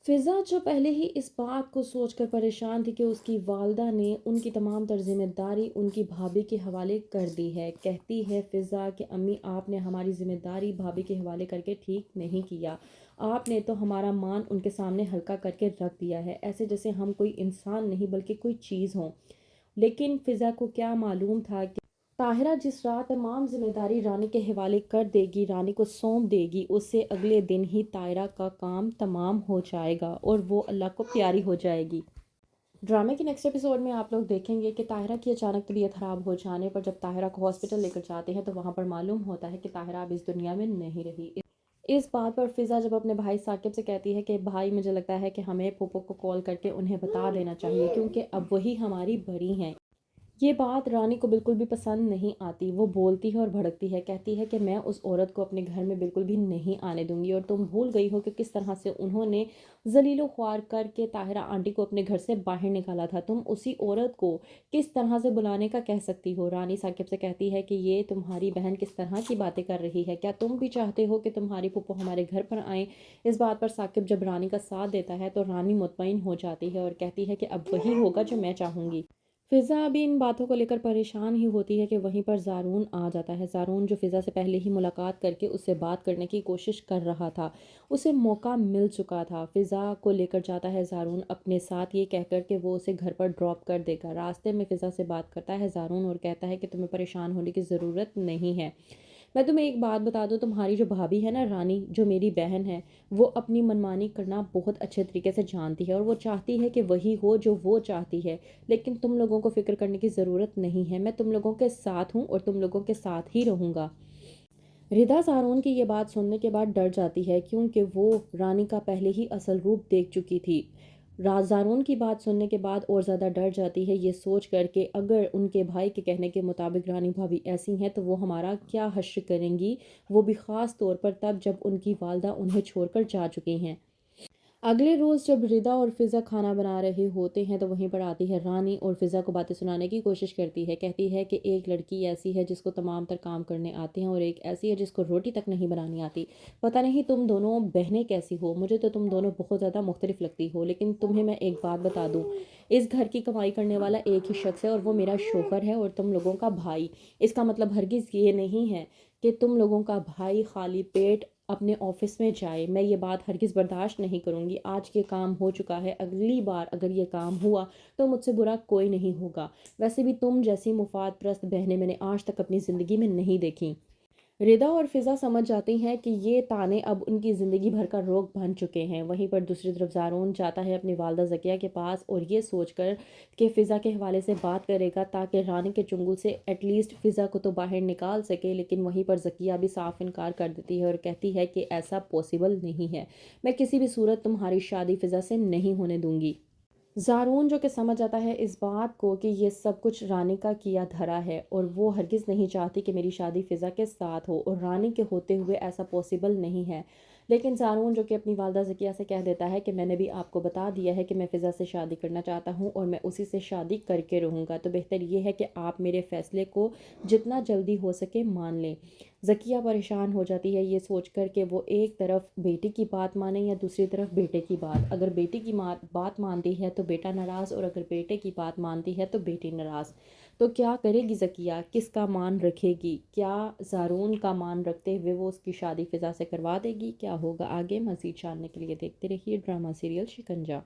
فضا جو پہلے ہی اس بات کو سوچ کر پریشان تھی کہ اس کی والدہ نے ان کی تمام تر ذمہ داری ان کی بھابھی کے حوالے کر دی ہے، کہتی ہے فضا کہ امی آپ نے ہماری ذمہ داری بھابھی کے حوالے کر کے ٹھیک نہیں کیا، آپ نے تو ہمارا مان ان کے سامنے ہلکا کر کے رکھ دیا ہے، ایسے جیسے ہم کوئی انسان نہیں بلکہ کوئی چیز ہوں۔ لیکن فضا کو کیا معلوم تھا کہ طاہرہ جس رات تمام ذمہ داری رانی کے حوالے کر دے گی، رانی کو سونپ دے گی، اس سے اگلے دن ہی طاہرہ کا کام تمام ہو جائے گا اور وہ اللہ کو پیاری ہو جائے گی۔ ڈرامے کے نیکسٹ ایپیسوڈ میں آپ لوگ دیکھیں گے کہ طاہرہ کی اچانک طبیعت خراب ہو جانے پر جب طاہرہ کو ہاسپٹل لے کر جاتے ہیں تو وہاں پر معلوم ہوتا ہے کہ طاہرہ اب اس دنیا میں نہیں رہی۔ اس بات پر فضا جب اپنے بھائی ثاقب سے کہتی ہے کہ بھائی مجھے لگتا ہے کہ ہمیں پھوپھو کو کال کر کے انہیں بتا دینا چاہیے کیونکہ اب وہی ہماری بڑی ہیں۔ یہ بات رانی کو بالکل بھی پسند نہیں آتی، وہ بولتی ہے اور بھڑکتی ہے، کہتی ہے کہ میں اس عورت کو اپنے گھر میں بالکل بھی نہیں آنے دوں گی، اور تم بھول گئی ہو کہ کس طرح سے انہوں نے ذلیل و خوار کر کے طاہرہ آنٹی کو اپنے گھر سے باہر نکالا تھا، تم اسی عورت کو کس طرح سے بلانے کا کہہ سکتی ہو۔ رانی ثاقب سے کہتی ہے کہ یہ تمہاری بہن کس طرح کی باتیں کر رہی ہے، کیا تم بھی چاہتے ہو کہ تمہاری پھوپھو ہمارے گھر پر آئیں۔ اس بات پر ثاقب جب رانی کا ساتھ دیتا ہے تو رانی مطمئن ہو جاتی ہے اور کہتی ہے کہ اب وہی ہوگا جو میں چاہوں گی۔ فضا ابھی ان باتوں کو لے کر پریشان ہی ہوتی ہے کہ وہیں پر زارون آ جاتا ہے، زارون جو فضا سے پہلے ہی ملاقات کر کے اس سے بات کرنے کی کوشش کر رہا تھا، اسے موقع مل چکا تھا۔ فضا کو لے کر جاتا ہے زارون اپنے ساتھ، یہ کہہ کر کہ وہ اسے گھر پر ڈراپ کر دے گا۔ راستے میں فضا سے بات کرتا ہے زارون اور کہتا ہے کہ تمہیں پریشان ہونے کی ضرورت نہیں ہے، میں تمہیں ایک بات بتا دوں، تمہاری جو بھابھی ہے نا رانی، جو میری بہن ہے، وہ اپنی منمانی کرنا بہت اچھے طریقے سے جانتی ہے اور وہ چاہتی ہے کہ وہی ہو جو وہ چاہتی ہے، لیکن تم لوگوں کو فکر کرنے کی ضرورت نہیں ہے، میں تم لوگوں کے ساتھ ہوں اور تم لوگوں کے ساتھ ہی رہوں گا۔ ردا زارون کی یہ بات سننے کے بعد ڈر جاتی ہے کیونکہ وہ رانی کا پہلے ہی اصل روپ دیکھ چکی تھی۔ زارون کی بات سننے کے بعد اور زیادہ ڈر جاتی ہے، یہ سوچ کر کہ اگر ان کے بھائی کے کہنے کے مطابق رانی بھابی ایسی ہیں تو وہ ہمارا کیا حشر کریں گی، وہ بھی خاص طور پر تب جب ان کی والدہ انہیں چھوڑ کر جا چکی ہیں۔ اگلے روز جب ردا اور فضا کھانا بنا رہے ہوتے ہیں تو وہیں پر آتی ہے رانی اور فضا کو باتیں سنانے کی کوشش کرتی ہے، کہتی ہے کہ ایک لڑکی ایسی ہے جس کو تمام تر کام کرنے آتے ہیں اور ایک ایسی ہے جس کو روٹی تک نہیں بنانی آتی، پتہ نہیں تم دونوں بہنیں کیسی ہو، مجھے تو تم دونوں بہت زیادہ مختلف لگتی ہو، لیکن تمہیں میں ایک بات بتا دوں، اس گھر کی کمائی کرنے والا ایک ہی شخص ہے اور وہ میرا شوہر ہے اور تم لوگوں کا بھائی۔ اس کا مطلب ہرگز یہ نہیں ہے کہ تم لوگوں کا بھائی خالی پیٹ اپنے آفس میں جائے، میں یہ بات ہرگز برداشت نہیں کروں گی۔ آج یہ کام ہو چکا ہے، اگلی بار اگر یہ کام ہوا تو مجھ سے برا کوئی نہیں ہوگا، ویسے بھی تم جیسی مفاد پرست بہنیں میں نے آج تک اپنی زندگی میں نہیں دیکھیں۔ ردا اور فضا سمجھ جاتی ہیں کہ یہ طعنے اب ان کی زندگی بھر کا روگ بن چکے ہیں۔ وہیں پر دوسری طرف زارون جاتا ہے اپنی والدہ ذکیہ کے پاس اور یہ سوچ کر کہ فضا کے حوالے سے بات کرے گا تاکہ رانی کے چنگل سے ایٹ لیسٹ فضا کو تو باہر نکال سکے، لیکن وہیں پر ذکیہ بھی صاف انکار کر دیتی ہے اور کہتی ہے کہ ایسا پاسبل نہیں ہے، میں کسی بھی صورت تمہاری شادی فضا سے نہیں ہونے دوں گی۔ زارون جو کہ سمجھ جاتا ہے اس بات کو کہ یہ سب کچھ رانی کا کیا دھرا ہے اور وہ ہرگز نہیں چاہتی کہ میری شادی فضا کے ساتھ ہو اور رانی کے ہوتے ہوئے ایسا پاسبل نہیں ہے، لیکن زارون جو کہ اپنی والدہ ذکیہ سے کہہ دیتا ہے کہ میں نے بھی آپ کو بتا دیا ہے کہ میں فضا سے شادی کرنا چاہتا ہوں اور میں اسی سے شادی کر کے رہوں گا، تو بہتر یہ ہے کہ آپ میرے فیصلے کو جتنا جلدی ہو سکے مان لیں۔ ذکیہ پریشان ہو جاتی ہے یہ سوچ کر کہ وہ ایک طرف بیٹی کی بات مانے یا دوسری طرف بیٹے کی بات، اگر بیٹی کی بات مانتی ہے تو بیٹا ناراض اور اگر بیٹے کی بات مانتی ہے تو بیٹی ناراض، تو کیا کرے گی ذکیہ، کس کا مان رکھے گی؟ کیا زارون کا مان رکھتے ہوئے وہ اس کی شادی فضا سے کروا دے گی؟ کیا ہوگا آگے؟ مزید جاننے کے لیے دیکھتے رہیے ڈرامہ سیریل شکنجہ۔